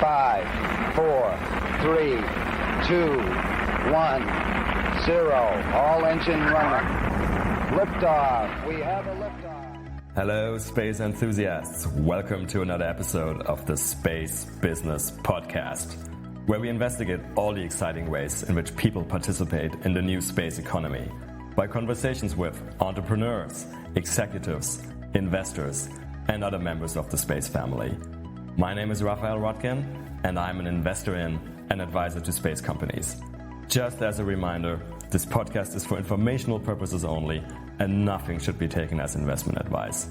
5, 4, 3, 2, 1, 0. All engine running. Liftoff. We have a liftoff. Hello, space enthusiasts. Welcome to another episode of the Space Business Podcast, where we investigate all the exciting ways in which people participate in the new space economy by conversations with entrepreneurs, executives, investors, and other members of the space family. My name is Raphael, and I'm an investor in and advisor to space companies. Just as a reminder, this podcast is for informational purposes only, and nothing should be taken as investment advice.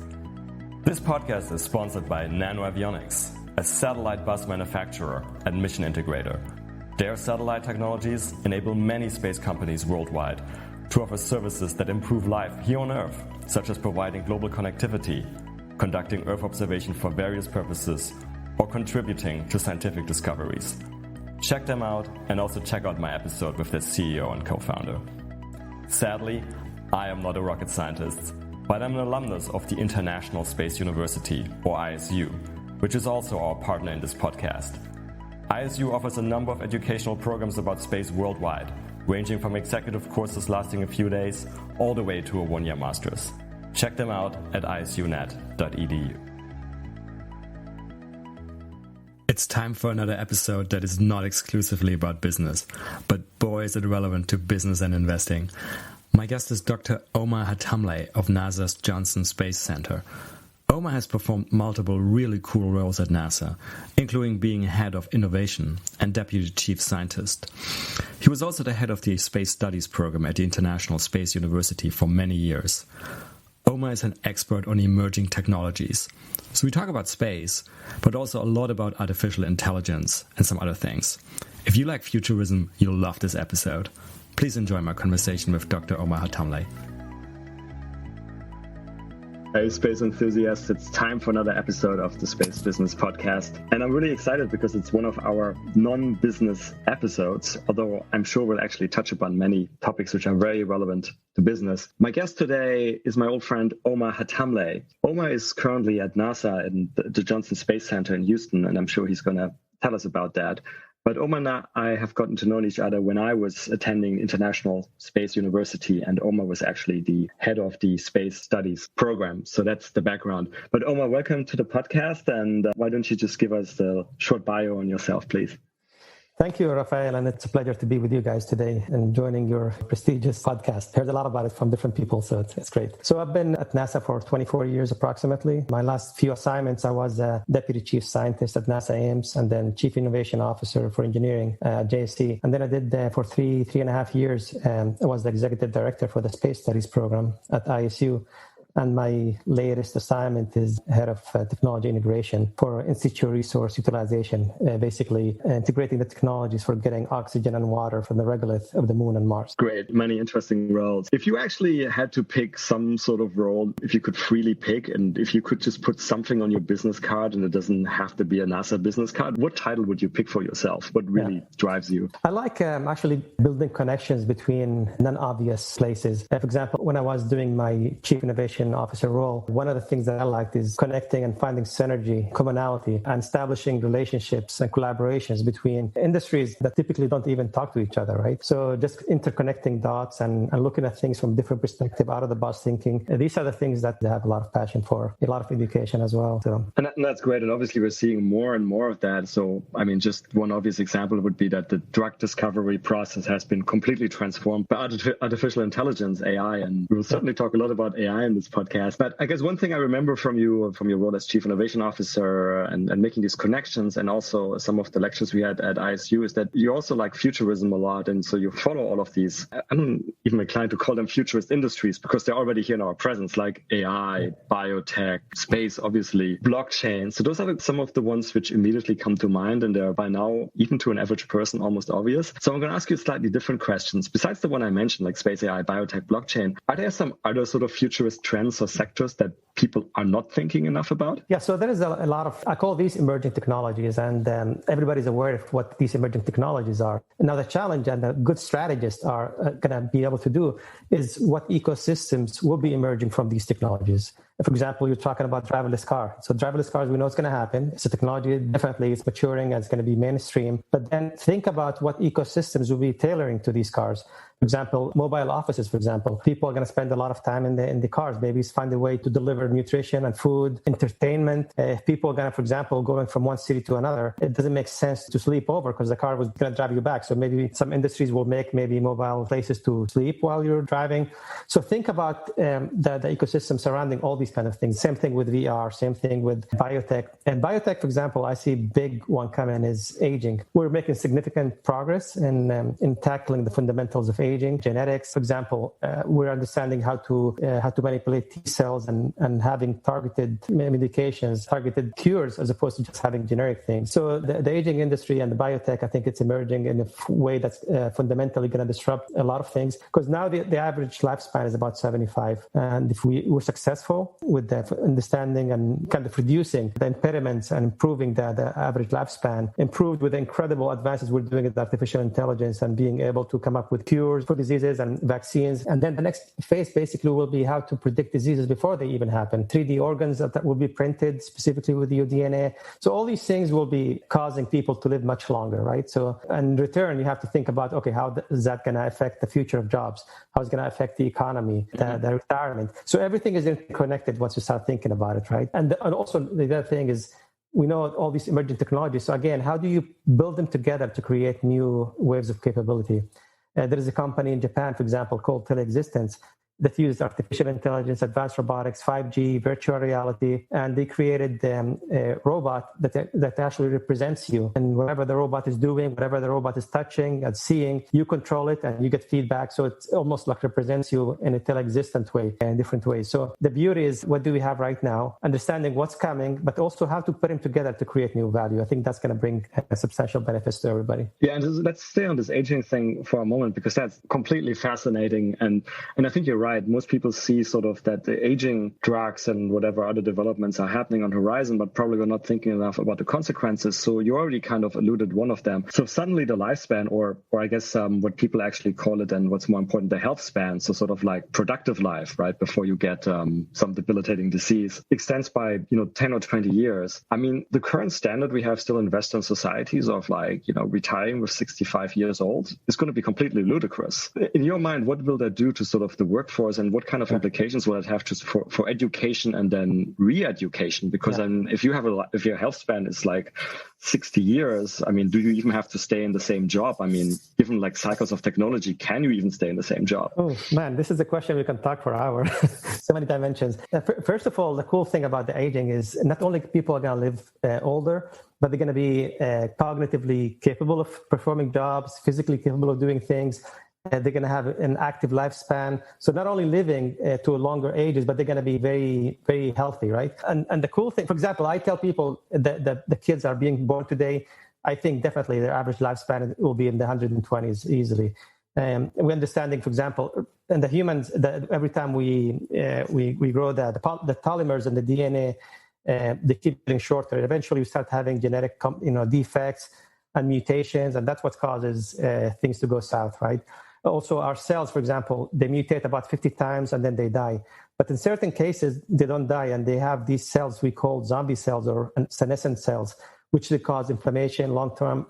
This podcast is sponsored by NanoAvionics, a satellite bus manufacturer and mission integrator. Their satellite technologies enable many space companies worldwide to offer services that improve life here on Earth, such as providing global connectivity, conducting Earth observation for various purposes, or contributing to scientific discoveries. Check them out and also check out my episode with their CEO and co-founder. Sadly, I am not a rocket scientist, but I'm an alumnus of the International Space University, or ISU, which is also our partner in this podcast. ISU offers a number of educational programs about space worldwide, ranging from executive courses lasting a few days all the way to a one-year master's. Check them out at isunet.edu. It's time for another episode that is not exclusively about business, but boy is it relevant to business and investing. My guest is Dr. Omar Hatamleh of NASA's Johnson Space Center. Omar has performed multiple really cool roles at NASA, including being head of innovation and deputy chief scientist. He was also the head of the Space Studies program at the International Space University for many years. Omar is an expert on emerging technologies. So we talk about space, but also a lot about artificial intelligence and some other things. If you like futurism, you'll love this episode. Please enjoy my conversation with Dr. Omar Hatamleh. Hey, space enthusiasts, it's time for another episode of the Space Business Podcast. And I'm really excited because it's one of our non-business episodes, although I'm sure we'll actually touch upon many topics which are very relevant to business. My guest today is my old friend, Omar Hatamleh. Omar is currently at NASA in the Johnson Space Center in Houston, and I'm sure he's going to tell us about that. But Omar and I have gotten to know each other when I was attending International Space University, and Omar was actually the head of the Space Studies program. So that's the background. But Omar, welcome to the podcast. And why don't you just give us a short bio on yourself, please? Thank you, Raphael, and it's a pleasure to be with you guys today and joining your prestigious podcast. Heard a lot about it from different people, so it's great. So I've been at NASA for 24 years approximately. My last few assignments, I was a deputy chief scientist at NASA Ames and then chief innovation officer for engineering at JSC. And then I did for three and a half years, I was the executive director for the Space Studies program at ISU. And my latest assignment is head of technology integration for in-situ resource utilization, basically integrating the technologies for getting oxygen and water from the regolith of the moon and Mars. Great. Many interesting roles. If you actually had to pick some sort of role, if you could freely pick, and if you could just put something on your business card and it doesn't have to be a NASA business card, what title would you pick for yourself? What really drives you? I like actually building connections between non-obvious places. For example, when I was doing my chief innovation officer role, one of the things that I liked is connecting and finding synergy, commonality, and establishing relationships and collaborations between industries that typically don't even talk to each other, right? So just interconnecting dots and looking at things from different perspective, out of the box thinking. These are the things that I have a lot of passion for, a lot of education as well. So. And that's great. And obviously we're seeing more and more of that. So, I mean, just one obvious example would be that the drug discovery process has been completely transformed by artificial intelligence, AI. And we'll certainly talk a lot about AI in this podcast. But I guess one thing I remember from your role as Chief Innovation Officer and making these connections, and also some of the lectures we had at ISU, is that you also like futurism a lot. And so you follow all of these, I don't even inclined to call them futurist industries because they're already here in our presence, like AI, biotech, space, obviously, blockchain. So those are some of the ones which immediately come to mind, and they're by now, even to an average person, almost obvious. So I'm going to ask you slightly different questions. Besides the one I mentioned, like space, AI, biotech, blockchain, are there some other sort of futurist trends or sectors that people are not thinking enough about? Yeah, so there is a lot of, I call these emerging technologies, and everybody's aware of what these emerging technologies are. Now, the challenge and the good strategists are going to be able to do is what ecosystems will be emerging from these technologies. For example, you're talking about driverless car. So driverless cars, we know it's going to happen. So technology definitely is maturing and it's going to be mainstream. But then think about what ecosystems will be tailoring to these cars. For example, mobile offices, for example, people are going to spend a lot of time in the cars. Maybe find a way to deliver nutrition and food, entertainment. If people are going to, for example, going from one city to another, it doesn't make sense to sleep over because the car was going to drive you back. So maybe some industries will make maybe mobile places to sleep while you're driving. So think about the ecosystem surrounding all these kind of things. Same thing with VR, same thing with biotech. And biotech, for example, I see big one coming is aging. We're making significant progress in tackling the fundamentals of aging, genetics. For example, we're understanding how to manipulate T cells and having targeted medications, targeted cures, as opposed to just having generic things. So the aging industry and the biotech, I think it's emerging in a way that's fundamentally going to disrupt a lot of things. Because now the average lifespan is about 75. And if we were successful with that understanding and kind of reducing the impediments and improving the average lifespan, improved with the incredible advances we're doing with artificial intelligence and being able to come up with cures for diseases and vaccines. And then the next phase basically will be how to predict diseases before they even happen. 3D organs that will be printed specifically with your DNA. So all these things will be causing people to live much longer, right? So in return, you have to think about, okay, how is that going to affect the future of jobs? How is it going to affect the economy, the retirement? So everything is interconnected once you start thinking about it, right? And also the other thing is, we know all these emerging technologies. So again, how do you build them together to create new waves of capability? There is a company in Japan, for example, called Teleexistence that used artificial intelligence, advanced robotics, 5G, virtual reality, and they created a robot that actually represents you. And whatever the robot is doing, whatever the robot is touching and seeing, you control it and you get feedback. So it's almost like represents you in a teleexistent way, in different ways. So the beauty is, what do we have right now? Understanding what's coming, but also how to put them together to create new value. I think that's going to bring substantial benefits to everybody. Yeah, and let's stay on this aging thing for a moment, because that's completely fascinating. And I think you're right. Most people see sort of that the aging drugs and whatever other developments are happening on the horizon, but probably we're not thinking enough about the consequences. So you already kind of alluded one of them. So suddenly the lifespan, or I guess what people actually call it, and what's more important, the health span, so sort of like productive life, right, before you get some debilitating disease, extends by 10 or 20 years. I mean, the current standard we have still in Western societies of retiring with 65 years old is going to be completely ludicrous. In your mind, what will that do to sort of the workforce, and what kind of implications will it have for education and then re-education? Because then if your health span is like 60 years, I mean, do you even have to stay in the same job? I mean, given like cycles of technology, can you even stay in the same job? Oh man, this is a question we can talk for hours. So many dimensions. First of all, the cool thing about the aging is not only people are going to live older, but they're going to be cognitively capable of performing jobs, physically capable of doing things. They're going to have an active lifespan. So not only living to longer ages, but they're going to be very, very healthy, right? And the cool thing, for example, I tell people that the kids are being born today, I think definitely their average lifespan will be in the 120s easily. We're understanding, for example, in the humans, every time we grow the polymers in the DNA, they keep getting shorter. Eventually, we start having genetic defects and mutations, and that's what causes things to go south, right? Also, our cells, for example, they mutate about 50 times and then they die. But in certain cases, they don't die, and they have these cells we call zombie cells or senescent cells, which they cause inflammation, long-term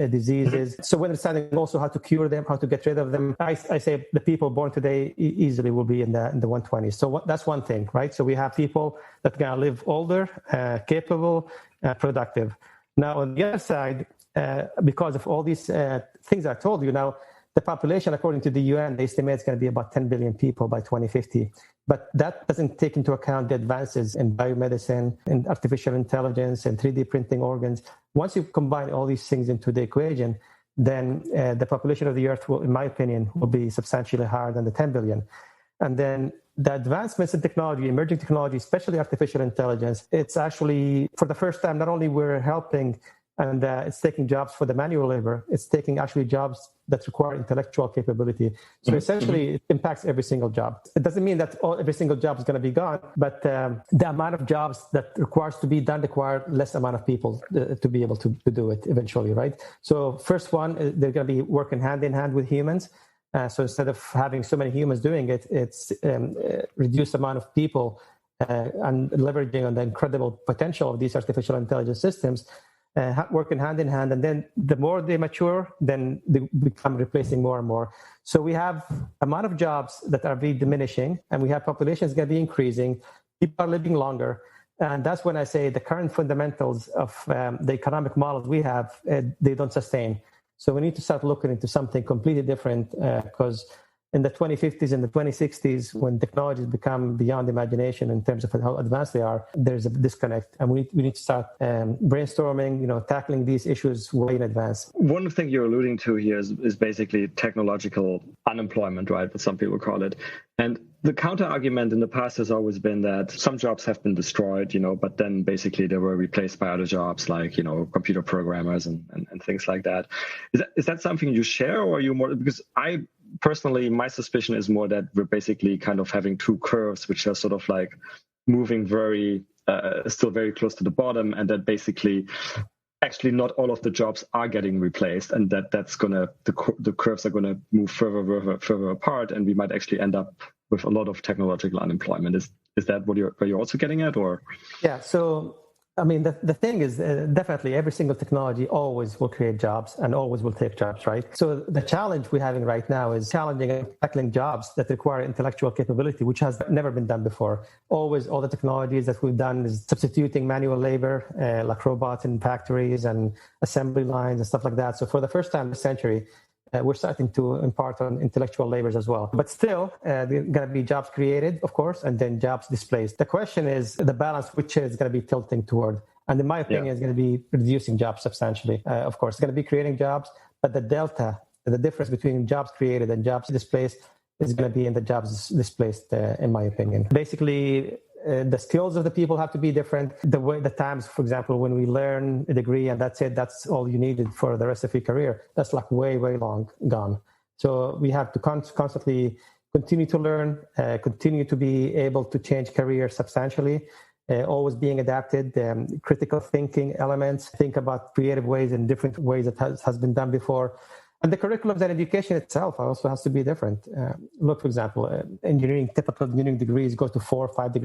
diseases. So we're understanding also how to cure them, how to get rid of them. I say the people born today easily will be in the 120s. So that's one thing, right? So we have people that are going to live older, capable, productive. Now, on the other side, because of all these things I told you, now the population, according to the UN, they estimate it's going to be about 10 billion people by 2050. But that doesn't take into account the advances in biomedicine, in artificial intelligence, and 3D printing organs. Once you combine all these things into the equation, then the population of the Earth will, in my opinion, will be substantially higher than the 10 billion. And then the advancements in technology, emerging technology, especially artificial intelligence, it's actually, for the first time, not only we're helping and it's taking jobs for the manual labor, it's taking actually jobs that require intellectual capability. So essentially, it impacts every single job. It doesn't mean that every single job is going to be gone, but the amount of jobs that requires to be done require less amount of people to be able to do it eventually, right? So first one, they're going to be working hand in hand with humans. So instead of having so many humans doing it, it's reduced amount of people and leveraging on the incredible potential of these artificial intelligence systems, working hand in hand. And then the more they mature, then they become replacing more and more. So we have amount of jobs that are be diminishing, and we have populations going to be increasing. People are living longer. And that's when I say the current fundamentals of the economic models we have, they don't sustain. So we need to start looking into something completely different, because in the 2050s and the 2060s, when technologies become beyond imagination in terms of how advanced they are, there's a disconnect. And we need to start brainstorming, tackling these issues way in advance. One thing you're alluding to here is basically technological unemployment, right? What some people call it. And the counter argument in the past has always been that some jobs have been destroyed, but then basically they were replaced by other jobs like, computer programmers and things like that. Is that something you share, or are you more, because personally, my suspicion is more that we're basically kind of having two curves, which are sort of like moving still very close to the bottom, and that basically actually not all of the jobs are getting replaced, and the curves are gonna move further apart, and we might actually end up with a lot of technological unemployment. Is that what you're also getting at, or? Yeah. So I mean, the thing is, definitely every single technology always will create jobs and always will take jobs, right? So the challenge we're having right now is challenging and tackling jobs that require intellectual capability, which has never been done before. Always, all the technologies that we've done is substituting manual labor, like robots in factories and assembly lines and stuff like that. So for the first time this century, we're starting to impart on intellectual labors as well. But still, there are going to be jobs created, of course, and then jobs displaced. The question is the balance which is going to be tilting toward. And in my opinion, it's going to be reducing jobs substantially. Of course, it's going to be creating jobs, but the difference between jobs created and jobs displaced is going to be in the jobs displaced, in my opinion. Basically, the skills of the people have to be different. The times, for example, when we learn a degree and that's it, that's all you needed for the rest of your career, that's like way long gone. So we have to constantly continue to learn, continue to be able to change careers substantially, always being adapted, critical thinking elements, think about creative ways and different ways that has been done before. And the curriculums and education itself also has to be different. Look, for example, typical engineering degrees go to 4 or 5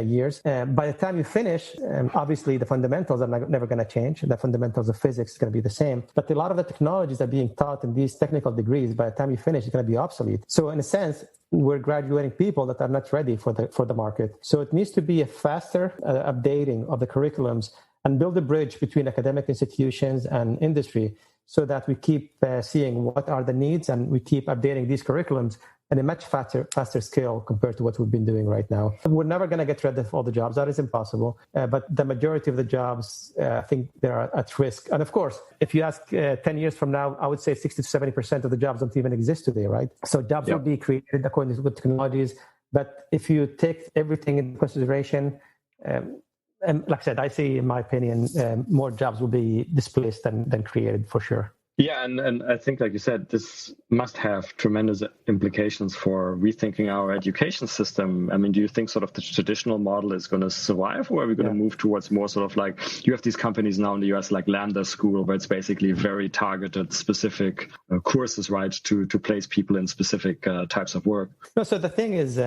years. By the time you finish, obviously the fundamentals are never going to change. The fundamentals of physics is going to be the same. But a lot of the technologies that are being taught in these technical degrees, by the time you finish, it's going to be obsolete. So in a sense, we're graduating people that are not ready for the market. So it needs to be a faster updating of the curriculums and build a bridge between academic institutions and industry, so that we keep seeing what are the needs and we keep updating these curriculums at a much faster scale compared to what we've been doing right now. We're never going to get rid of all the jobs. That is impossible. But the majority of the jobs, I think they are at risk. And of course, if you ask 10 years from now, I would say 60 to 70% of the jobs don't even exist today, right? So jobs will be created according to good technologies. But if you take everything into consideration, and like I said, I see, in my opinion, more jobs will be displaced than created for sure. Yeah, and I think, like you said, this must have tremendous implications for rethinking our education system. I mean, do you think sort of the traditional model is going to survive, or are we going to move towards more sort of like, you have these companies now in the US like Lambda School, where it's basically very targeted, specific courses, right, to place people in specific types of work? No, so the thing is,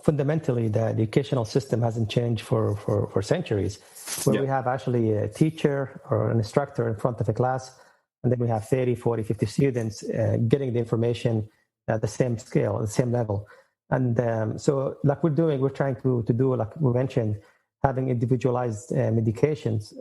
fundamentally, the educational system hasn't changed for centuries, where we have actually a teacher or an instructor in front of a class, and then we have 30, 40, 50 students getting the information at the same scale, at the same level. And so like we're trying to do, like we mentioned, having individualized medications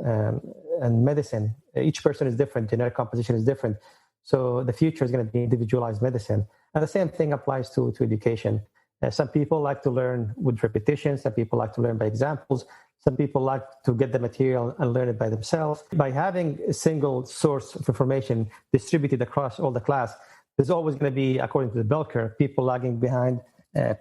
and medicine. Each person is different, genetic composition is different. So the future is going to be individualized medicine. And the same thing applies to education. Some people like to learn with repetition. Some people like to learn by examples. Some people like to get the material and learn it by themselves. By having a single source of information distributed across all the class, there's always going to be, according to the bell curve, people lagging behind,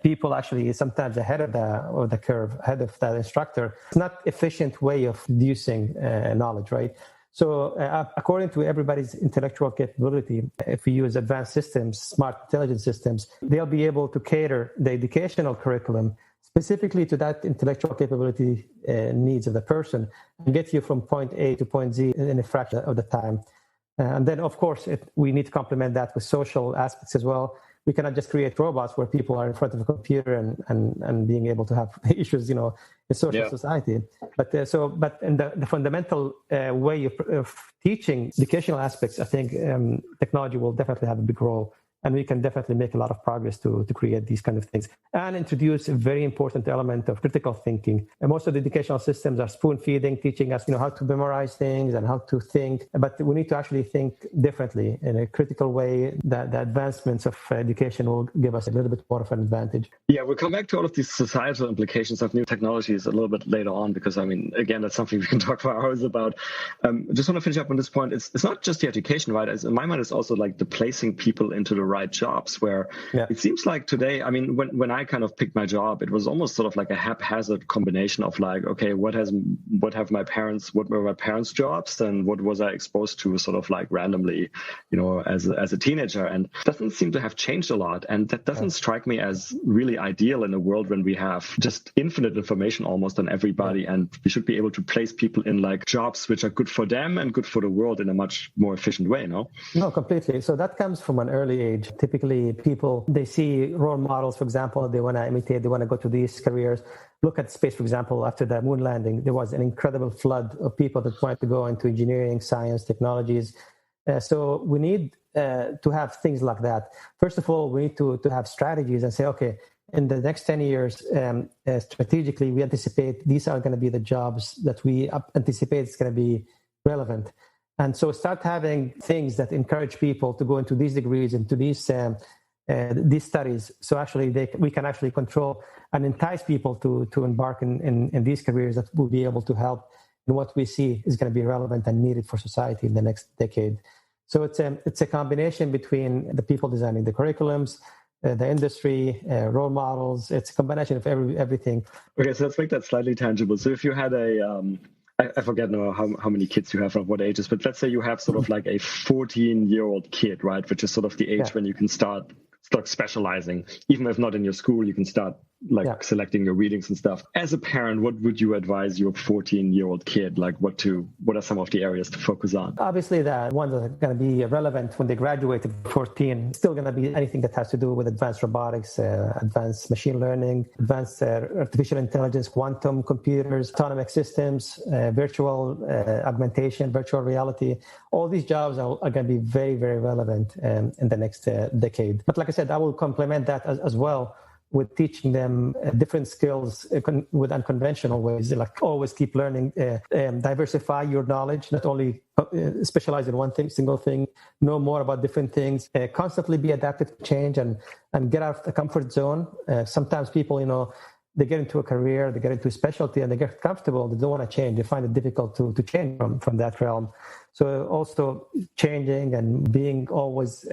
people actually sometimes ahead of the curve, ahead of the instructor. It's not efficient way of producing knowledge, right? So according to everybody's intellectual capability, if we use advanced systems, smart intelligence systems, they'll be able to cater the educational curriculum specifically to that intellectual capability needs of the person and get you from point A to point Z in a fraction of the time. And then, of course, we need to complement that with social aspects as well. We cannot just create robots where people are in front of a computer and being able to have issues, in social society. But in the fundamental way of teaching educational aspects, I think technology will definitely have a big role. And we can definitely make a lot of progress to create these kind of things and introduce a very important element of critical thinking. And most of the educational systems are spoon feeding, teaching us, how to memorize things and how to think. But we need to actually think differently in a critical way. That the advancements of education will give us a little bit more of an advantage. Yeah, we'll come back to all of these societal implications of new technologies a little bit later on, because again, that's something we can talk for hours about. Just want to finish up on this point. It's not just the education, right? In my mind, it's also like the placing people into the right jobs, where it seems like today, when I kind of picked my job, it was almost sort of like a haphazard combination of like, okay, what were my parents' jobs, and what was I exposed to sort of like randomly, as a teenager, and it doesn't seem to have changed a lot. And that doesn't strike me as really ideal in a world when we have just infinite information almost on everybody, and we should be able to place people in like jobs which are good for them and good for the world in a much more efficient way, no? No, completely. So that comes from an early age. Typically, people, they see role models, for example, they want to imitate, they want to go to these careers. Look at space, for example, after the moon landing, there was an incredible flood of people that wanted to go into engineering, science, technologies. So we need to have things like that. First of all, we need to have strategies and say, okay, in the next 10 years, strategically, we anticipate these are going to be the jobs that we anticipate is going to be relevant. And so start having things that encourage people to go into these degrees, into these studies. So actually, we can actually control and entice people to embark in these careers that will be able to help in what we see is going to be relevant and needed for society in the next decade. So it's a combination between the people designing the curriculums, the industry, role models. It's a combination of everything. Okay, so let's make that slightly tangible. So if you had I forget now how many kids you have and what ages, but let's say you have sort of like a 14-year-old kid, right? Which is sort of the age when you can start specializing. Even if not in your school, you can start selecting your readings and stuff. As a parent, what would you advise your 14-year-old kid? Like what are some of the areas to focus on? Obviously, the ones that are going to be relevant when they graduate at 14, still going to be anything that has to do with advanced robotics, advanced machine learning, advanced artificial intelligence, quantum computers, autonomous systems, virtual augmentation, virtual reality. All these jobs are going to be very, very relevant in the next decade. But like I said, I will complement that as well with teaching them different skills with unconventional ways, like always keep learning, diversify your knowledge, not only specialize in one single thing, know more about different things, constantly be adaptive to change and get out of the comfort zone. Sometimes people, they get into a career, they get into a specialty and they get comfortable, they don't want to change, they find it difficult to change from that realm. So also changing and being always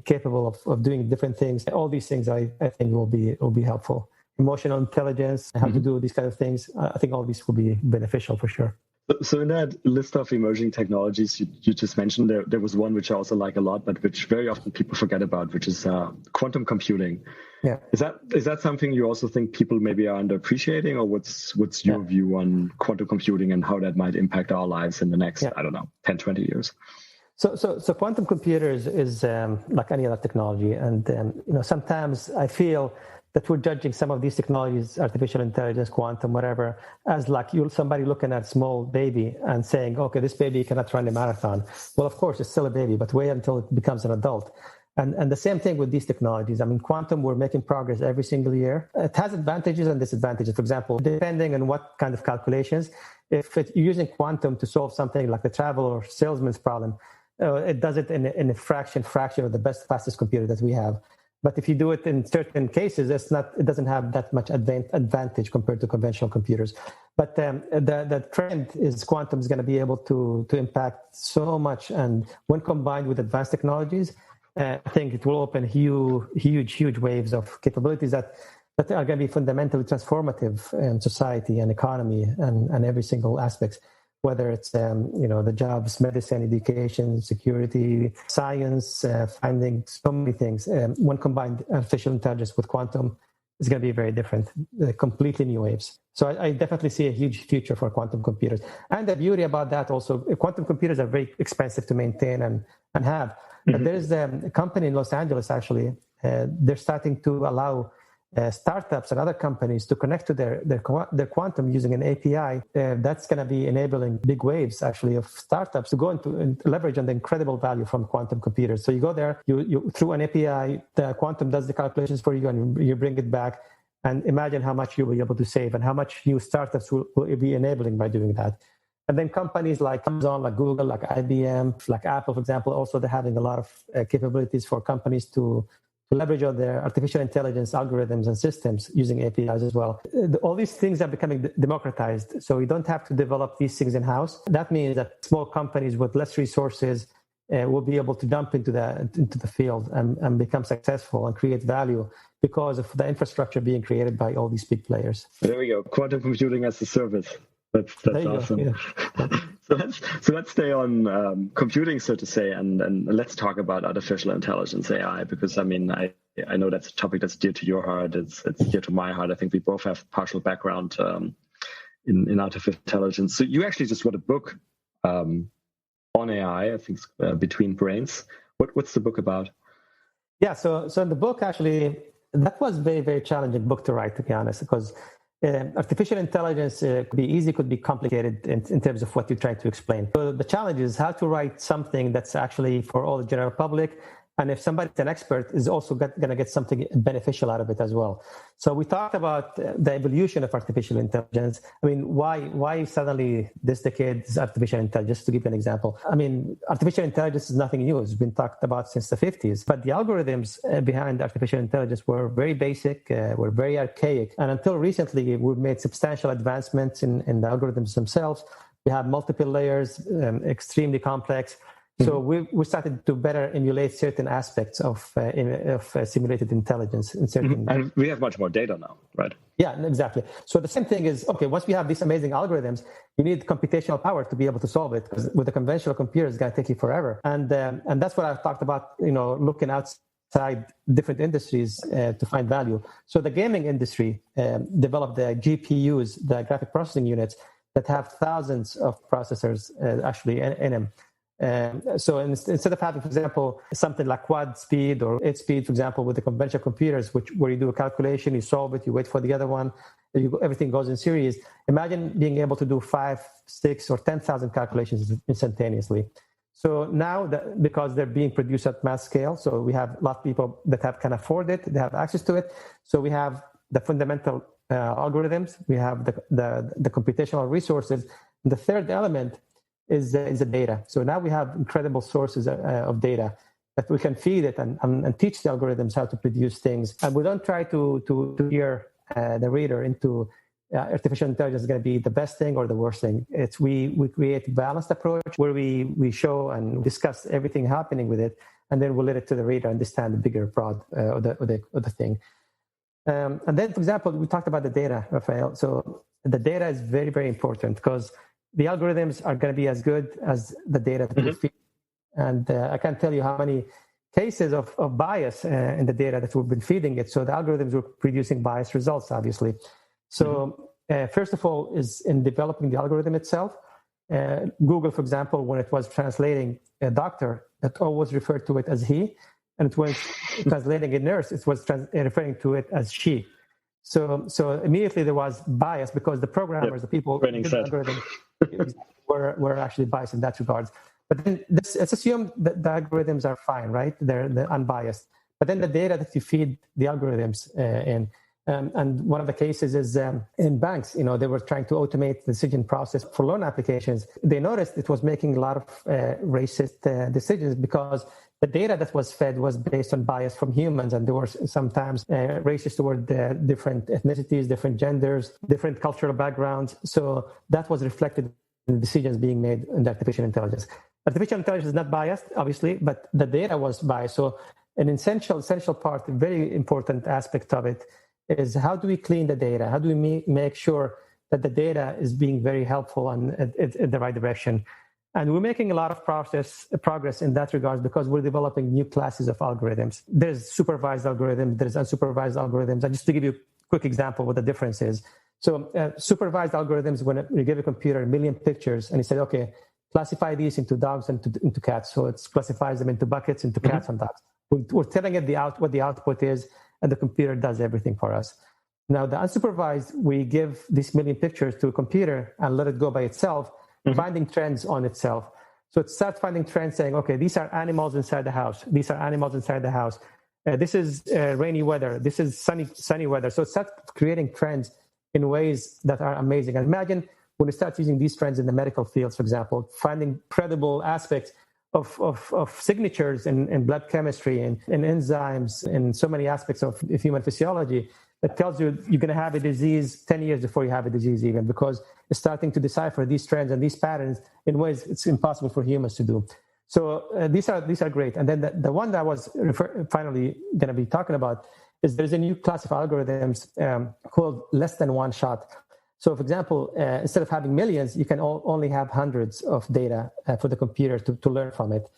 capable of doing different things. All these things I think will be helpful. Emotional intelligence, how to do these kind of things. I think all these will be beneficial for sure. So in that list of emerging technologies you just mentioned, there was one which I also like a lot, but which very often people forget about, which is quantum computing. Yeah. Is that something you also think people maybe are underappreciating, or what's your view on quantum computing and how that might impact our lives in the next, 10, 20 years? So quantum computers is like any other technology. And, sometimes I feel that we're judging some of these technologies, artificial intelligence, quantum, whatever, as like somebody looking at a small baby and saying, okay, this baby cannot run a marathon. Well, of course, it's still a baby, but wait until it becomes an adult. And the same thing with these technologies. Quantum, we're making progress every single year. It has advantages and disadvantages. For example, depending on what kind of calculations, if you're using quantum to solve something like the travel or salesman's problem, it does it in a fraction of the fastest computer that we have. But if you do it in certain cases, it doesn't have that much advantage compared to conventional computers. But the trend is quantum is going to be able to impact so much. And when combined with advanced technologies, I think it will open huge waves of capabilities that are going to be fundamentally transformative in society and economy and every single aspect. Whether it's the jobs, medicine, education, security, science, finding so many things. When combined artificial intelligence with quantum, it's going to be very different, completely new waves. So I definitely see a huge future for quantum computers. And the beauty about that also, quantum computers are very expensive to maintain and have. But there's a company in Los Angeles, actually, they're starting to allow startups and other companies to connect to their quantum using an API. That's going to be enabling big waves, actually, of startups to go into and leverage on the incredible value from quantum computers. So you go there, you through an API, the quantum does the calculations for you, and you bring it back. And imagine how much you'll be able to save and how much new startups will be enabling by doing that. And then companies like Amazon, like Google, like IBM, like Apple, for example, also they're having a lot of capabilities for companies to leverage on their artificial intelligence algorithms and systems using APIs as well. All these things are becoming democratized. So you don't have to develop these things in-house. That means that small companies with less resources will be able to jump into the field and become successful and create value because of the infrastructure being created by all these big players. There we go. Quantum computing as a service. That's awesome. Yeah. So let's stay on computing, so to say, and let's talk about artificial intelligence, AI, because I mean, I know that's a topic that's dear to your heart. It's dear to my heart. I think we both have partial background in artificial intelligence. So you actually just wrote a book on AI, I think, Between Brains. What's the book about? Yeah, so in the book, actually, that was very, very challenging book to write, to be honest, because artificial intelligence could be easy, could be complicated in terms of what you're trying to explain. So the challenge is how to write something that's actually for all the general public. And if somebody's an expert, is also going to get something beneficial out of it as well. So we talked about the evolution of artificial intelligence. I mean, why suddenly this decade is artificial intelligence? Just to give you an example. I mean, artificial intelligence is nothing new. It's been talked about since the 50s. But the algorithms behind artificial intelligence were very basic, were very archaic. And until recently, we've made substantial advancements in the algorithms themselves. We have multiple layers, extremely complex. So we started to better emulate certain aspects of simulated intelligence in certain. And we have much more data now, right? Yeah, exactly. So the same thing is, okay, once we have these amazing algorithms, you need computational power to be able to solve it, because with a conventional computer, it's going to take you forever. And that's what I've talked about, looking outside different industries to find value. So the gaming industry developed the GPUs, the graphic processing units, that have thousands of processors actually in them. So instead of having, for example, something like quad speed or 8 speed, for example, with the conventional computers, where you do a calculation, you solve it, you wait for the other one, everything goes in series. Imagine being able to do 5, 6, or 10,000 calculations instantaneously. So now, because they're being produced at mass scale, so we have a lot of people that can afford it, they have access to it. So we have the fundamental algorithms, we have the computational resources. And the third element is the data. So now we have incredible sources of data that we can feed it and teach the algorithms how to produce things. And we don't try to steer the reader into artificial intelligence is going to be the best thing or the worst thing. It's we create a balanced approach where we show and discuss everything happening with it, and then we'll let it to the reader understand the bigger broad of the thing. And then, for example, we talked about the data, Raphael. So the data is very, very important because the algorithms are going to be as good as the data that we feed. And I can't tell you how many cases of bias in the data that we've been feeding it. So the algorithms were producing biased results, obviously. So first of all is in developing the algorithm itself. Google, for example, when it was translating a doctor, it always referred to it as he. And when translating a nurse, it was referring to it as she. So immediately there was bias because the programmers, the people who did the algorithm, were actually biased in that regard. But then let's assume that the algorithms are fine, right? They're unbiased. But then the data that you feed the algorithms in, and one of the cases is in banks, they were trying to automate the decision process for loan applications. They noticed it was making a lot of racist decisions because the data that was fed was based on bias from humans, and there were sometimes racist toward different ethnicities, different genders, different cultural backgrounds. So that was reflected in the decisions being made in the artificial intelligence. Artificial intelligence is not biased, obviously, but the data was biased. So an essential part, a very important aspect of it is how do we clean the data? How do we make sure that the data is being very helpful and in the right direction? And we're making a lot of progress in that regard because we're developing new classes of algorithms. There's supervised algorithms, there's unsupervised algorithms. And just to give you a quick example of what the difference is. So supervised algorithms, when you give a computer 1 million pictures and you say, okay, classify these into dogs and into cats. So it classifies them into buckets, into cats and dogs. We're telling it what the output is, and the computer does everything for us. Now, the unsupervised, we give these 1 million pictures to a computer and let it go by itself, finding trends on itself. So it starts finding trends saying, okay, these are animals inside the house. These are animals inside the house. This is rainy weather. This is sunny weather. So it starts creating trends in ways that are amazing. And imagine when you start using these trends in the medical fields, for example, finding credible aspects of signatures in blood chemistry and enzymes and so many aspects of human physiology that tells you you're going to have a disease 10 years before you have a disease even, because it's starting to decipher these trends and these patterns in ways it's impossible for humans to do. So these are great. And then the one that I was finally going to be talking about is there's a new class of algorithms called less than one shot. So, for example, instead of having millions, you can only have hundreds of data for the computer to learn from it.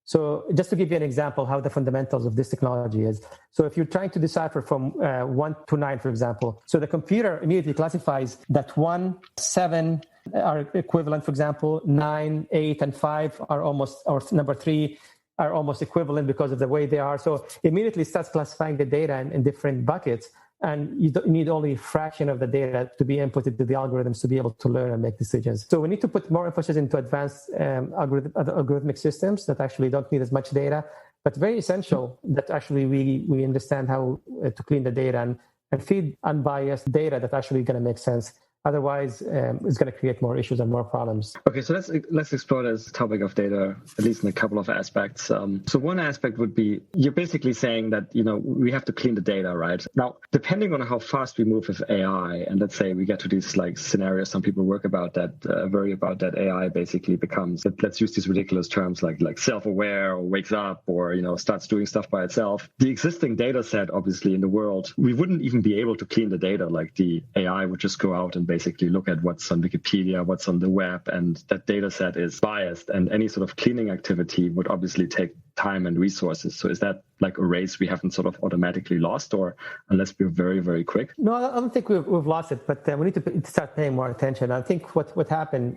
So just to give you an example how the fundamentals of this technology is. So if you're trying to decipher from 1 to 9, for example, so the computer immediately classifies that 1, 7 are equivalent, for example, 9, 8, and 5 are almost, or number 3 are almost equivalent because of the way they are. So immediately starts classifying the data in different buckets. And you need only a fraction of the data to be inputted to the algorithms to be able to learn and make decisions. So we need to put more emphasis into advanced algorithmic systems that actually don't need as much data, but very essential that actually we understand how to clean the data and feed unbiased data that actually going to make sense. Otherwise, it's going to create more issues and more problems. Okay, so let's explore this topic of data, at least in a couple of aspects. So one aspect would be, you're basically saying that, we have to clean the data, right? Now, depending on how fast we move with AI, and let's say we get to these scenarios, some people worry about that AI basically becomes, let's use these ridiculous terms like self-aware or wakes up or, starts doing stuff by itself. The existing data set, obviously, in the world, we wouldn't even be able to clean the data. Like the AI would just go out and basically look at what's on Wikipedia, what's on the web, and that data set is biased, and any sort of cleaning activity would obviously take time and resources. So is that like a race we haven't sort of automatically lost, or unless we're very, very quick? No, I don't think we've lost it, but we need to start paying more attention. I think what happened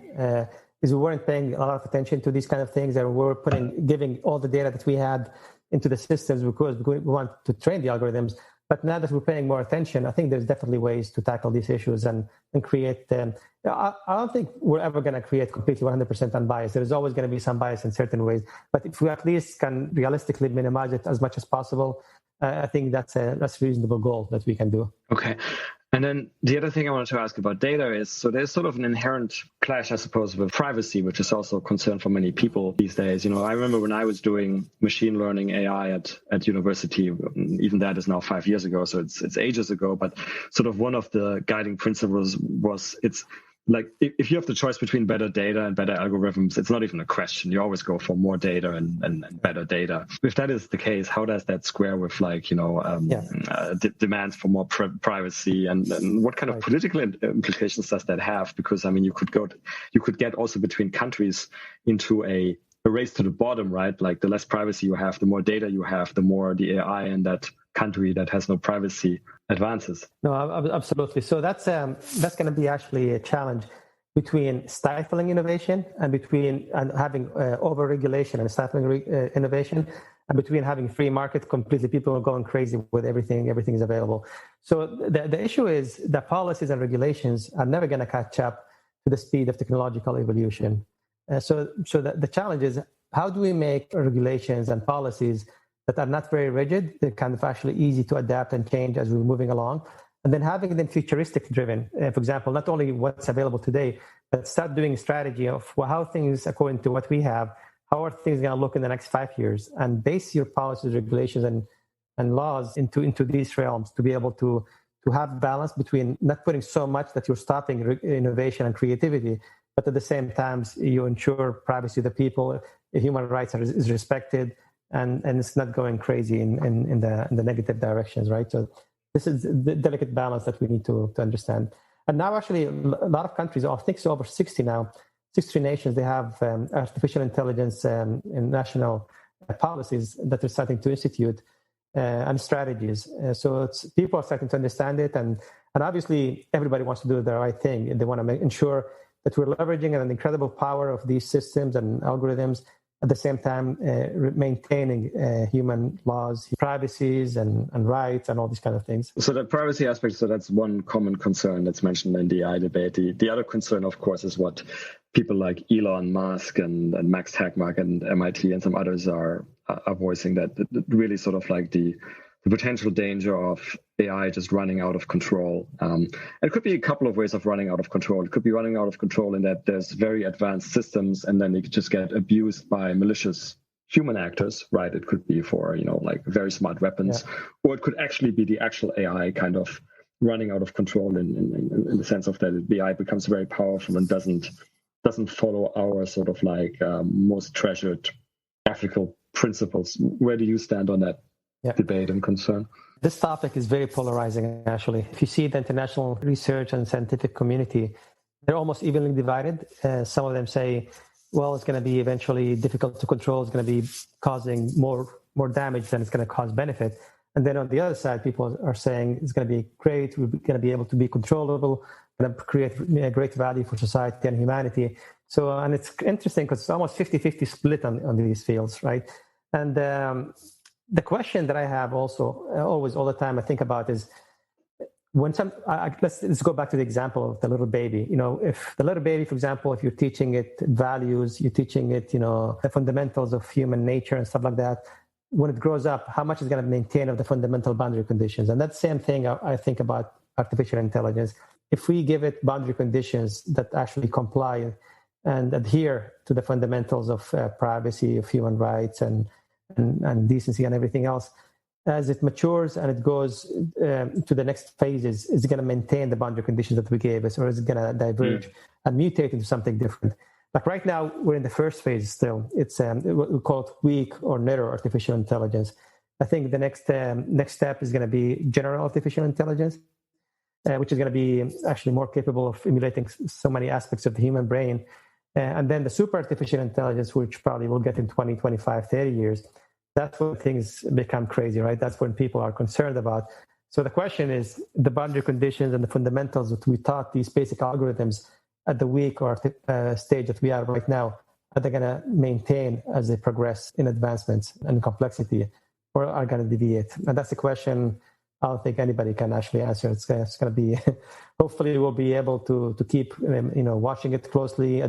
is we weren't paying a lot of attention to these kind of things, and we were giving all the data that we had into the systems because we want to train the algorithms. But now that we're paying more attention, I think there's definitely ways to tackle these issues and create them. I don't think we're ever going to create completely 100% unbiased. There's always going to be some bias in certain ways. But if we at least can realistically minimize it as much as possible, I think that's a reasonable goal that we can do. Okay. And then the other thing I wanted to ask about data is, so there's sort of an inherent clash, I suppose, with privacy, which is also a concern for many people these days. I remember when I was doing machine learning AI at university, even that is now 5 years ago, so it's ages ago, but sort of one of the guiding principles was it's like if you have the choice between better data and better algorithms, it's not even a question. You always go for more data and better data. If that is the case, how does that square with demands for more privacy and what kind of political implications does that have? Because you could get also between countries into a race to the bottom, right? Like the less privacy you have, the more data you have, the more the AI in that country that has no privacy advances. No, absolutely. So that's going to be actually a challenge between stifling innovation and having over-regulation and stifling innovation, and between having free market completely. People are going crazy with everything is available. So the issue is that policies and regulations are never going to catch up to the speed of technological evolution. So the challenge is, how do we make regulations and policies that are not very rigid, they're kind of actually easy to adapt and change as we're moving along, and then having them futuristic driven. For example, not only what's available today, but start doing strategy of how things, according to what we have, how are things going to look in the next 5 years, and base your policies, regulations, and laws into these realms to be able to have balance between not putting so much that you're stopping innovation and creativity, but at the same time you ensure privacy of the people, human rights is respected, and it's not going crazy in the negative directions, right? So this is the delicate balance that we need to understand. And now actually a lot of countries, I think so over 60 now, 63 nations, they have artificial intelligence in national policies that they're starting to institute and strategies. So people are starting to understand it, and And obviously, everybody wants to do the right thing. And they want to ensure that we're leveraging an incredible power of these systems and algorithms, at the same time maintaining human laws, privacies and rights and all these kind of things. So the privacy aspect, so that's one common concern that's mentioned in the AI debate. The other concern, of course, is what people like Elon Musk and Max Tegmark and MIT and some others are voicing, that really sort of like the potential danger of AI just running out of control. It could be a couple of ways of running out of control. It could be running out of control in that there's very advanced systems and then they could just get abused by malicious human actors, right? It could be for, like very smart weapons, or it could actually be the actual AI kind of running out of control in the sense of that the AI becomes very powerful and doesn't follow our sort of like most treasured ethical principles. Where do you stand on that debate and concern? This topic is very polarizing, actually. If you see the international research and scientific community, they're almost evenly divided. Some of them say, well, it's going to be eventually difficult to control. It's going to be causing more damage than it's going to cause benefit. And then on the other side, people are saying it's going to be great. We're going to be able to be controllable, going to create great value for society and humanity. So, and it's interesting because it's almost 50-50 split on these fields, right? And the question that I have also always all the time I think about is when let's go back to the example of the little baby. If the little baby, for example, if you're teaching it values, you're teaching it, the fundamentals of human nature and stuff like that, when it grows up, how much is going to maintain of the fundamental boundary conditions? And that same thing I think about artificial intelligence. If we give it boundary conditions that actually comply and adhere to the fundamentals of privacy, of human rights and decency and everything else, as it matures and it goes to the next phases, is it going to maintain the boundary conditions that we gave us, or is it going to diverge and mutate into something different? Like right now, we're in the first phase still. It's what we call it weak or narrow artificial intelligence. I think the next step is going to be general artificial intelligence, which is going to be actually more capable of emulating so many aspects of the human brain. And then the super artificial intelligence, which probably will get in 20, 25, 30 years. That's when things become crazy, right? That's when people are concerned about. So the question is the boundary conditions and the fundamentals that we taught these basic algorithms at the weak or stage that we are right now, are they going to maintain as they progress in advancements and complexity, or are going to deviate? And that's the question I don't think anybody can actually answer. It's going to be, hopefully we'll be able to keep, watching it closely,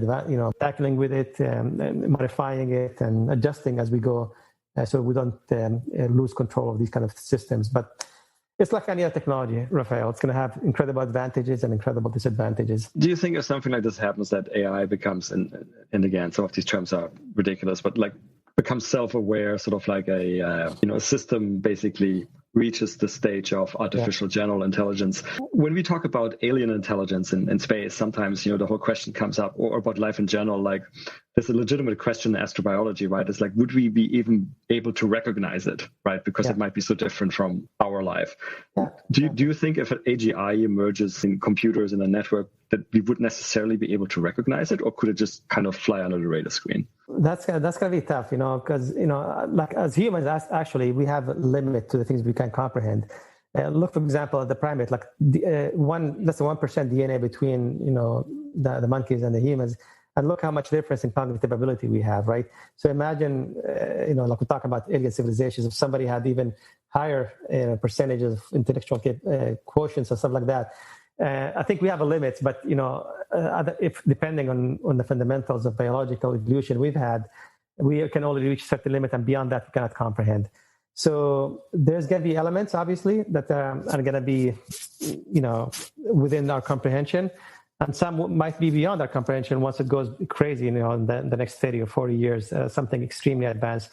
tackling with it, and modifying it and adjusting as we go, so we don't lose control of these kind of systems. But it's like any other technology, Raphael. It's going to have incredible advantages and incredible disadvantages. Do you think if something like this happens, that AI becomes, and again, some of these terms are ridiculous, but like becomes self-aware, sort of like a system basically reaches the stage of artificial general intelligence? When we talk about alien intelligence in space, sometimes, the whole question comes up, or about life in general, like there's a legitimate question in astrobiology, right? It's like, would we be even able to recognize it, right? Because it might be so different from our life. Do you think if an AGI emerges in computers in a network that we would necessarily be able to recognize it, or could it just kind of fly under the radar screen? That's gonna be tough, because like as humans, actually we have a limit to the things we can comprehend. Look, for example, at the primate, like less than 1% DNA between the monkeys and the humans, and look how much difference in cognitive ability we have, right? So imagine, like we're talking about alien civilizations, if somebody had even higher percentages of intellectual quotients or stuff like that. I think we have a limit, but if depending on the fundamentals of biological evolution we can only reach a certain limit, and beyond that we cannot comprehend. So there's going to be elements, obviously, that are going to be, within our comprehension, and some might be beyond our comprehension once it goes crazy, in the next 30 or 40 years, something extremely advanced.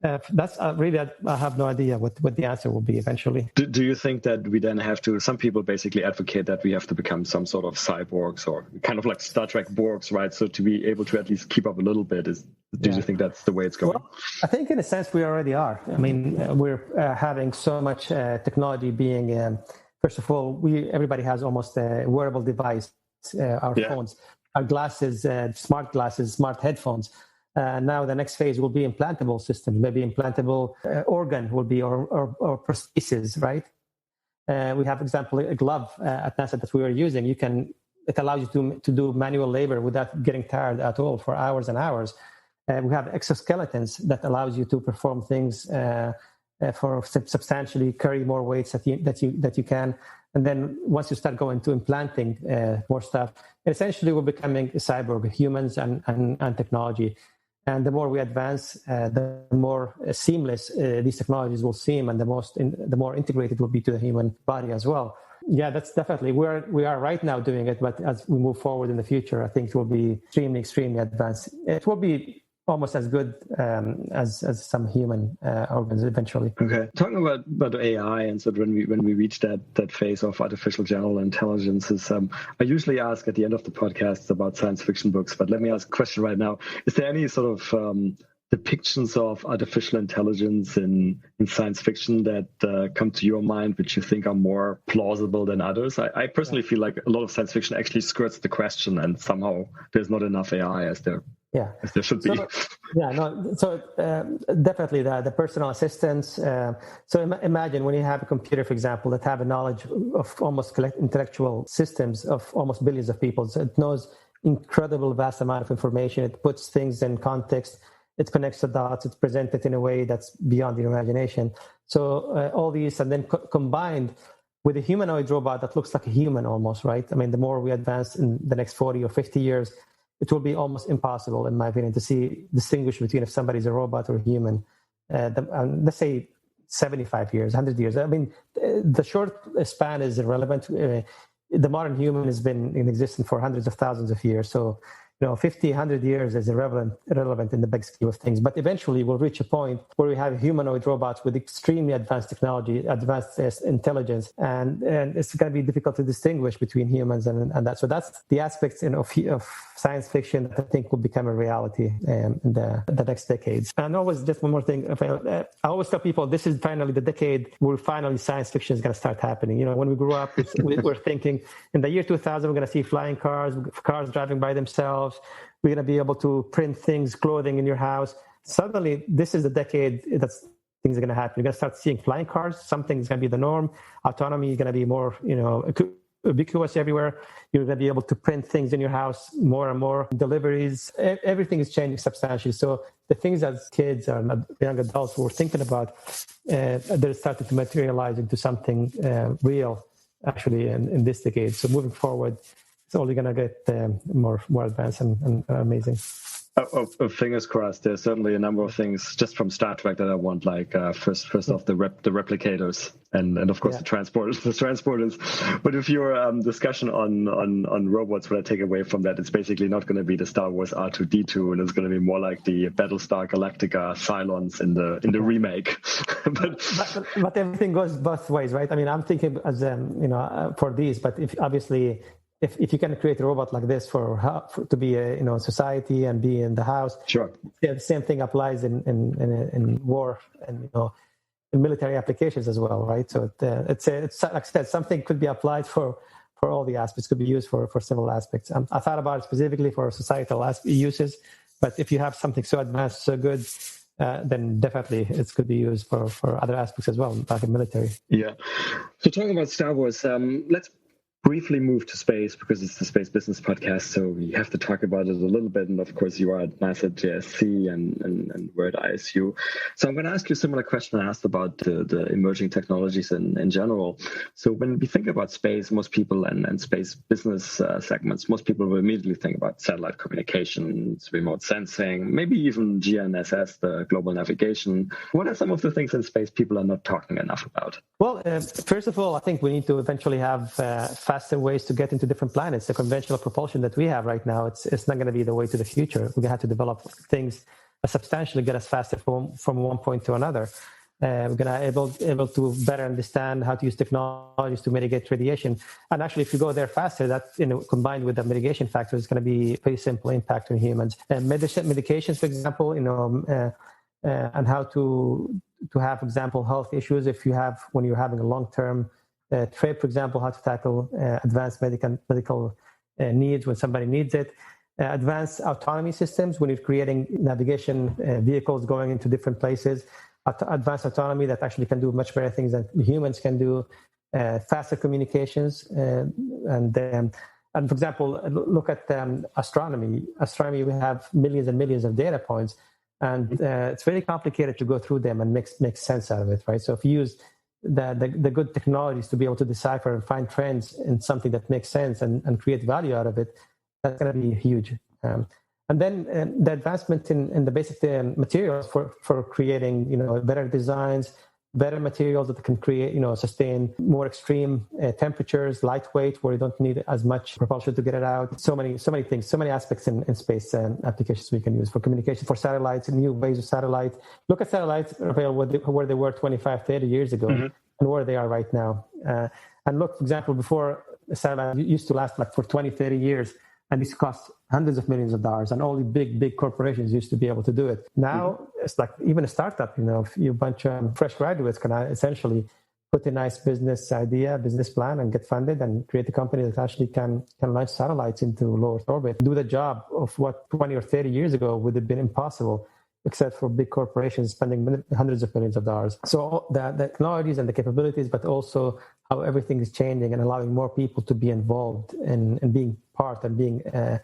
That's really, I have no idea what the answer will be eventually. Do you think that we then have to, some people basically advocate that we have to become some sort of cyborgs, or kind of like Star Trek Borgs, right? So to be able to at least keep up a little bit, do you think that's the way it's going? Well, I think in a sense we already are. I mean, we're having so much technology being, first of all, everybody has almost a wearable device, our phones, our glasses, smart glasses, smart headphones. Now the next phase will be implantable systems, maybe implantable organ will be, or prosthesis, right? We have, example, a glove at NASA that we are using. It allows you to do manual labor without getting tired at all for hours and hours. We have exoskeletons that allows you to perform things for substantially carry more weights that you can. And then once you start going to implanting more stuff, essentially we're becoming a cyborg, humans and technology. And the more we advance, the more seamless these technologies will seem, and the more integrated will be to the human body as well. Yeah, that's definitely we are right now doing it, but as we move forward in the future, I think it will be extremely, extremely advanced. It will be almost as good as some human organs eventually. Okay, talking about AI, and so when we reach that phase of artificial general intelligence, I usually ask at the end of the podcast about science fiction books, but let me ask a question right now. Is there any sort of depictions of artificial intelligence in science fiction that come to your mind, which you think are more plausible than others? I personally feel like a lot of science fiction actually skirts the question, and somehow there's not enough AI as there should be. So definitely the personal assistants. So imagine when you have a computer, for example, that have a knowledge of almost intellectual systems of almost billions of people. So it knows incredible vast amount of information. It puts things in context. It connects the dots. It's presented in a way that's beyond your imagination. So all these, and then combined with a humanoid robot that looks like a human almost, right? I mean, the more we advance in the next 40 or 50 years, it will be almost impossible, in my opinion, to distinguish between if somebody's a robot or a human. Let's say 75 years, 100 years. I mean, the short span is irrelevant. The modern human has been in existence for hundreds of thousands of years. So 50, 100 years is irrelevant in the big scheme of things. But eventually we'll reach a point where we have humanoid robots with extremely advanced technology, advanced intelligence, and it's going to be difficult to distinguish between humans and that. So that's the aspects of science fiction that I think will become a reality in the next decades. And always, just one more thing, I always tell people this is finally the decade where finally science fiction is going to start happening. When we grew up, we're thinking in the year 2000, we're going to see flying cars driving by themselves. We're going to be able to print things, clothing in your house. Suddenly, this is the decade that things are going to happen. You're going to start seeing flying cars. Something's going to be the norm. Autonomy is going to be more, ubiquitous everywhere. You're going to be able to print things in your house more and more. Deliveries, everything is changing substantially. So the things that kids and young adults were thinking about, they're starting to materialize into something real, actually, in this decade. So moving forward, it's only going to get more advanced and amazing. Fingers crossed. There's certainly a number of things just from Star Trek that I want, like first off the replicators and of course the transporters. But if your discussion on robots, what I take away from that, it's basically not going to be the Star Wars R2-D2, and it's going to be more like the Battlestar Galactica Cylons in the remake. but everything goes both ways, right? I mean, I'm thinking as for these, but if you can create a robot like this to be a society and be in the house, sure. Yeah, the same thing applies in war and in military applications as well, right? So it's like I said, something could be applied for all the aspects, could be used for several aspects. I thought about it specifically for societal uses, but if you have something so advanced, so good, then definitely it could be used for other aspects as well, like in military. Yeah. So talking about Star Wars, let's briefly move to space, because it's the Space Business Podcast, so we have to talk about it a little bit. And of course, you are at NASA JSC and we're at ISU. So I'm going to ask you a similar question I asked about the emerging technologies in general. So when we think about space, most people and space business segments, most people will immediately think about satellite communications, remote sensing, maybe even GNSS, the global navigation. What are some of the things in space people are not talking enough about? Well, first of all, I think we need to eventually have faster ways to get into different planets. The conventional propulsion that we have right now, it's not going to be the way to the future. We're going to have to develop things that substantially get us faster from one point to another. We're going to be able to better understand how to use technologies to mitigate radiation. And actually, if you go there faster, that combined with the mitigation factor is going to be a pretty simple impact on humans. Medications, for example, and how to have, for example, health issues when you're having a long-term trip, for example, how to tackle advanced medical needs when somebody needs it. Advanced autonomy systems when you're creating navigation vehicles going into different places. Advanced autonomy that actually can do much better things than humans can do. faster communications, and for example, look at astronomy. Astronomy, we have millions and millions of data points, and it's very complicated to go through them and make sense out of it, right? So if you use the good technologies to be able to decipher and find trends in something that makes sense and create value out of it, that's going to be huge. And then the advancement in the basic materials for creating, better designs, better materials that can create, sustain more extreme temperatures, lightweight, where you don't need as much propulsion to get it out. So many things, so many aspects in space applications we can use for communication, for satellites, new ways of satellite. Look at satellites, Raphael, where they were 25, 30 years ago, and where they are right now. And look, for example, before a satellite used to last like for 20, 30 years, and this cost hundreds of millions of dollars, and only big corporations used to be able to do it. Now, it's like even a startup, a bunch of fresh graduates can essentially put a nice business idea, business plan, and get funded and create a company that actually can launch satellites into low Earth orbit, do the job of what 20 or 30 years ago would have been impossible, except for big corporations spending hundreds of millions of dollars. So the technologies and the capabilities, but also how everything is changing and allowing more people to be involved in being part and being a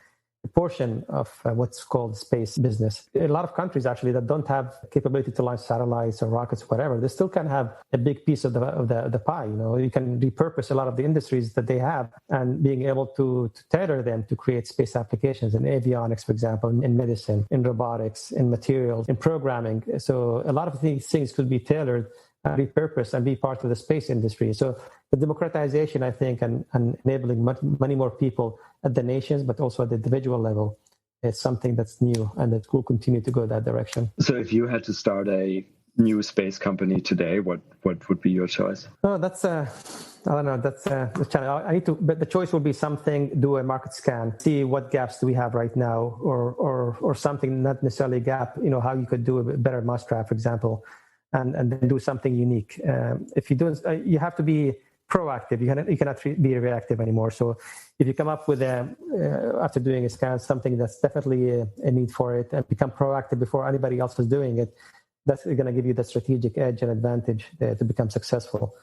portion of what's called space business. A lot of countries actually that don't have capability to launch satellites or rockets or whatever, they still can have a big piece of the pie. You can repurpose a lot of the industries that they have and being able to tailor them to create space applications in avionics, for example, in medicine, in robotics, in materials, in programming. So a lot of these things could be tailored, repurposed, and be part of the space industry. So the democratization, I think, and enabling many more people at the nations, but also at the individual level, is something that's new and that will continue to go that direction. So if you had to start a new space company today, what would be your choice? Oh, that's I don't know. That's the challenge. But the choice will be something. Do a market scan, see what gaps do we have right now, or something not necessarily a gap. How you could do a better mousetrap, for example, and then do something unique. If you do, you have to be proactive. You cannot be reactive anymore. So if you come up with after doing a scan, something that's definitely a need for it, and become proactive before anybody else is doing it, that's going to give you the strategic edge and advantage to become successful.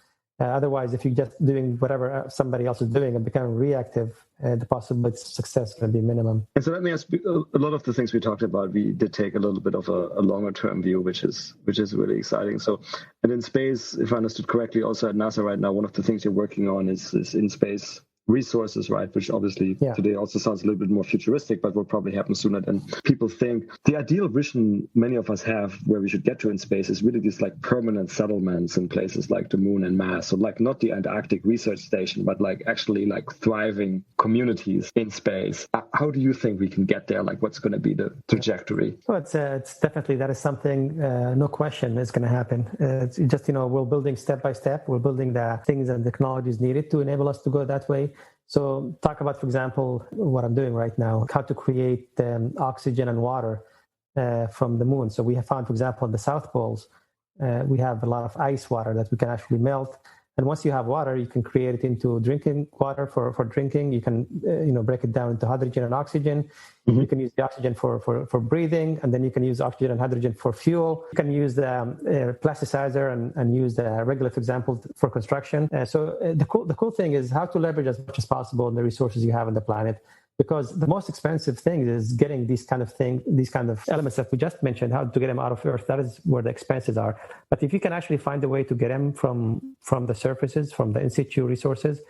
Otherwise, if you're just doing whatever somebody else is doing and becoming reactive, the possibility of success is going to be minimum. And so let me ask, a lot of the things we talked about, we did take a little bit of a longer term view, which is really exciting. So, and in space, if I understood correctly, also at NASA right now, one of the things you're working on is in space resources, right? Which obviously today also sounds a little bit more futuristic, but will probably happen sooner than people think. The ideal vision many of us have where we should get to in space is really these like permanent settlements in places like the moon and Mars. So like not the Antarctic research station, but like actually like thriving communities in space. How do you think we can get there? Like what's going to be the trajectory? Well, it's definitely, that is something, no question, is going to happen. It's just, we're building step by step. We're building the things and technologies needed to enable us to go that way. So talk about, for example, what I'm doing right now, how to create oxygen and water from the moon. So we have found, for example, in the South Poles, we have a lot of ice water that we can actually melt. And once you have water, you can create it into drinking water for drinking. You can, break it down into hydrogen and oxygen. Mm-hmm. You can use the oxygen for breathing, and then you can use oxygen and hydrogen for fuel. You can use the plasticizer and use the regular, for example, for construction. So the cool thing is how to leverage as much as possible the resources you have on the planet. Because the most expensive thing is getting these kind of elements that we just mentioned, how to get them out of Earth. That is where the expenses are. But if you can actually find a way to get them from the surfaces, from the in situ resources,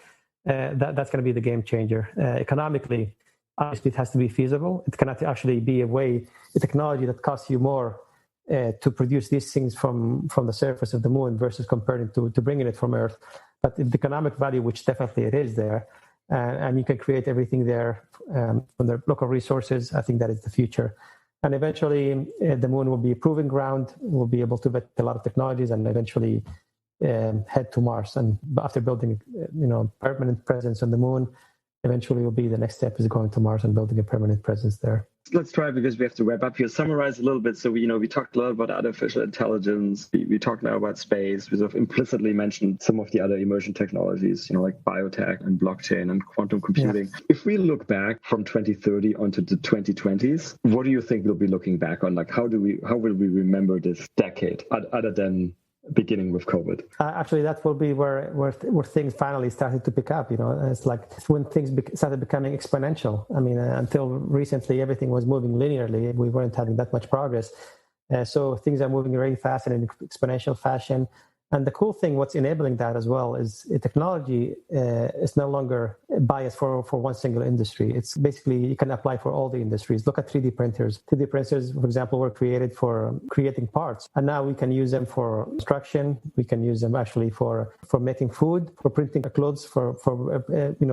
that's going to be the game changer. Economically, obviously, it has to be feasible. It cannot actually be a technology that costs you more to produce these things from the surface of the moon versus comparing to bringing it from Earth. But the economic value, which definitely it is there, and you can create everything there from the local resources. I think that is the future. And eventually, the moon will be a proving ground. We'll be able to vet a lot of technologies and eventually head to Mars. And after building, permanent presence on the moon, eventually will be the next step is going to Mars and building a permanent presence there. Let's try, because we have to wrap up here, summarize a little bit. So we talked a lot about artificial intelligence. We talked now about space. We sort of implicitly mentioned some of the other emerging technologies, like biotech and blockchain and quantum computing. Yeah. If we look back from 2030 onto the 2020s, what do you think we'll be looking back on? Like, how will we remember this decade other than beginning with COVID? Actually, that will be where things finally started to pick up. It's like when things started becoming exponential. I mean, until recently, everything was moving linearly. We weren't having that much progress. So things are moving very fast in an exponential fashion. And the cool thing, what's enabling that as well, is technology is no longer biased for one single industry. It's basically, you can apply for all the industries. Look at 3D printers. 3D printers, for example, were created for creating parts. And now we can use them for construction. We can use them actually for making food, for printing clothes, for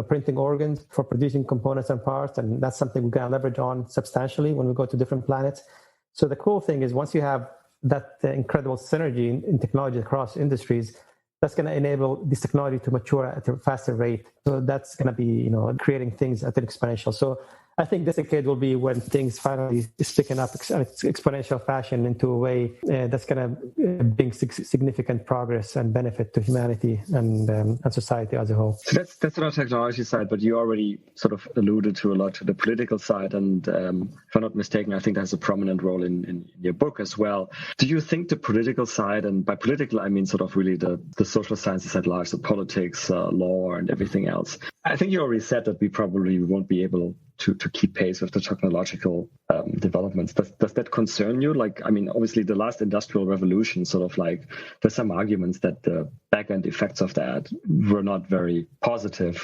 printing organs, for producing components and parts. And that's something we're going to leverage on substantially when we go to different planets. So the cool thing is once you have that incredible synergy in technology across industries, that's going to enable this technology to mature at a faster rate. So that's going to be, creating things at an exponential. So I think this decade will be when things finally is picking up exponential fashion into a way that's going to bring significant progress and benefit to humanity and society as a whole. So that's on the technology side, but you already sort of alluded to a lot to the political side. And if I'm not mistaken, I think that has a prominent role in your book as well. Do you think the political side, and by political, I mean sort of really the social sciences at large, the politics, law, and everything else. I think you already said that we probably won't be able to keep pace with the technological developments. Does that concern you? Obviously the last industrial revolution, there's some arguments that the back-end effects of that were not very positive.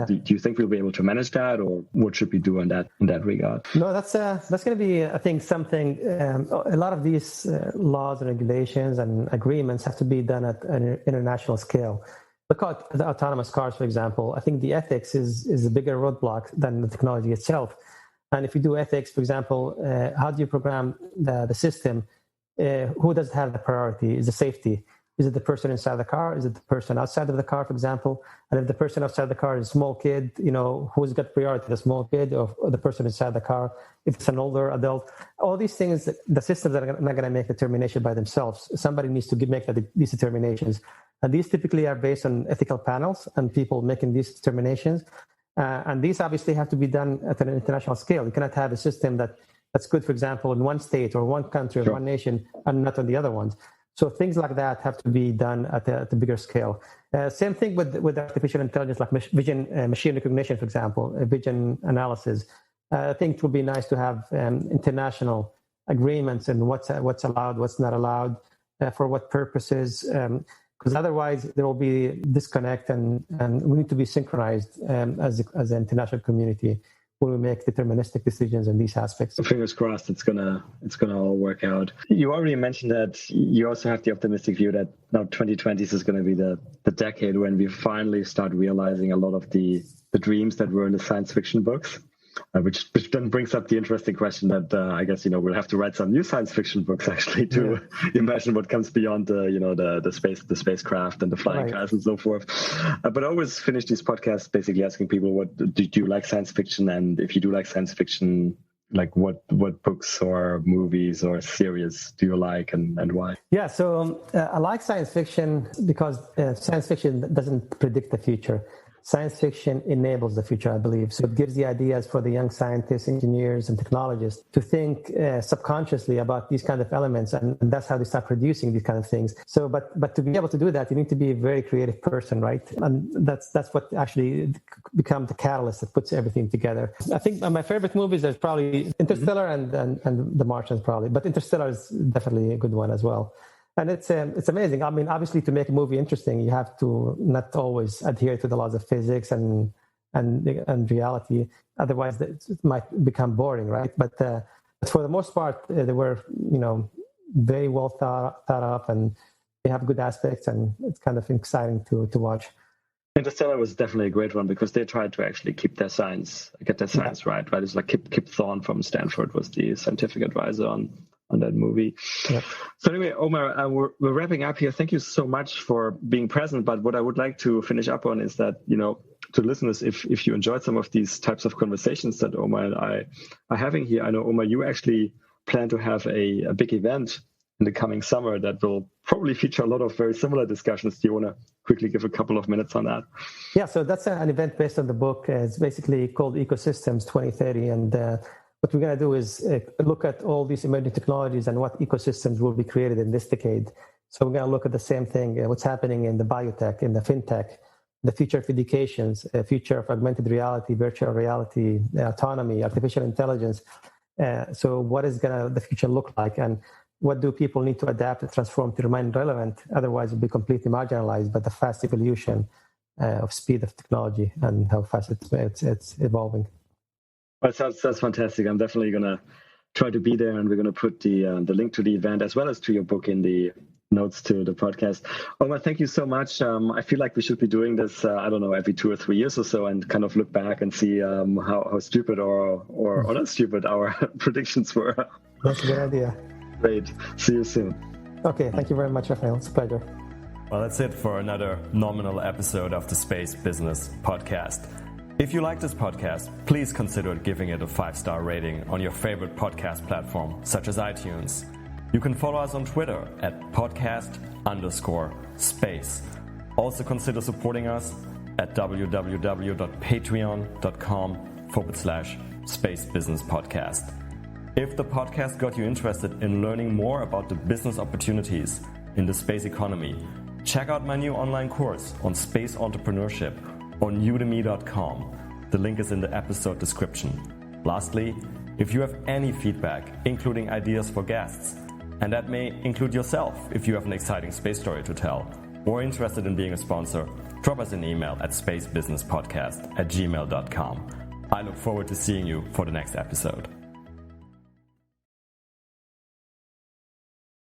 Do you think we'll be able to manage that, or what should we do in that regard? No, that's going to be, I think, something, a lot of these laws and regulations and agreements have to be done at an international scale. Look at the autonomous cars, for example. I think the ethics is a bigger roadblock than the technology itself. And if you do ethics, for example, how do you program the system? Who does have the priority? Is it safety? Is it the person inside the car? Is it the person outside of the car, for example? And if the person outside the car is a small kid, who's got priority, the small kid or the person inside the car? If it's an older adult, all these things, the systems are not going to make determination by themselves. Somebody needs to make these determinations. And these typically are based on ethical panels and people making these determinations. And these obviously have to be done at an international scale. You cannot have a system that's good, for example, in one state or one country or one nation and not on the other ones. So things like that have to be done at a bigger scale. Same thing with artificial intelligence, like machine recognition, for example, vision analysis. I think it would be nice to have international agreements and what's allowed, what's not allowed, for what purposes. Because otherwise there will be disconnect, and we need to be synchronized as an international community when we make deterministic decisions in these aspects. Fingers crossed, it's gonna all work out. You already mentioned that you also have the optimistic view that now 2020 is going to be the decade when we finally start realizing a lot of the dreams that were in the science fiction books. Which then brings up the interesting question that I guess we'll have to write some new science fiction books actually to imagine what comes beyond the spacecraft and the flying cars and so forth. But I always finish these podcasts basically asking people, what do you like science fiction, and if you do like science fiction, like what books or movies or series do you like and why? Yeah, so I like science fiction because science fiction doesn't predict the future. Science fiction enables the future, I believe. So it gives the ideas for the young scientists, engineers, and technologists to think subconsciously about these kind of elements, and that's how they start producing these kind of things. So, but to be able to do that, you need to be a very creative person, right? And that's what actually becomes the catalyst that puts everything together. I think my favorite movies are probably Interstellar and The Martians, probably, but Interstellar is definitely a good one as well. And it's amazing. I mean, obviously, to make a movie interesting, you have to not always adhere to the laws of physics and reality. Otherwise, it might become boring, right? But for the most part, they were, very well thought up, and they have good aspects, and it's kind of exciting to watch. Interstellar was definitely a great one because they tried to actually get their science right. It's like Kip Thorne from Stanford was the scientific advisor on that movie. Yeah. So anyway, Omar, we're wrapping up here. Thank you so much for being present. But what I would like to finish up on is that, to listeners, if you enjoyed some of these types of conversations that Omar and I are having here, I know, Omar, you actually plan to have a big event in the coming summer that will probably feature a lot of very similar discussions. Do you want to quickly give a couple of minutes on that? Yeah, so that's an event based on the book. It's basically called Ecosystems 2030. And what we're going to do is look at all these emerging technologies and what ecosystems will be created in this decade. So we're going to look at the same thing, what's happening in the biotech, in the fintech, the future of educations, future of augmented reality, virtual reality, autonomy, artificial intelligence. So what is going to the future look like? And what do people need to adapt and transform to remain relevant? Otherwise, it'll be completely marginalized by the fast evolution of speed of technology and how fast it's evolving. Well, that's fantastic. I'm definitely going to try to be there, and we're going to put the link to the event as well as to your book in the notes to the podcast. Omar, thank you so much. I feel like we should be doing this, I don't know, every 2 or 3 years or so, and kind of look back and see how stupid or not stupid our predictions were. That's a good idea. Great. See you soon. Okay. Thank you very much, Raphael. It's a pleasure. Well, that's it for another nominal episode of the Space Business Podcast. If you like this podcast, please consider giving it a 5-star rating on your favorite podcast platform, such as iTunes. You can follow us on Twitter at podcast_space. Also consider supporting us at www.patreon.com/spacebusinesspodcast. If the podcast got you interested in learning more about the business opportunities in the space economy, check out my new online course on space entrepreneurship on udemy.com. The link is in the episode description. Lastly, if you have any feedback, including ideas for guests, and that may include yourself if you have an exciting space story to tell, or interested in being a sponsor, drop us an email at spacebusinesspodcast@gmail.com. I look forward to seeing you for the next episode.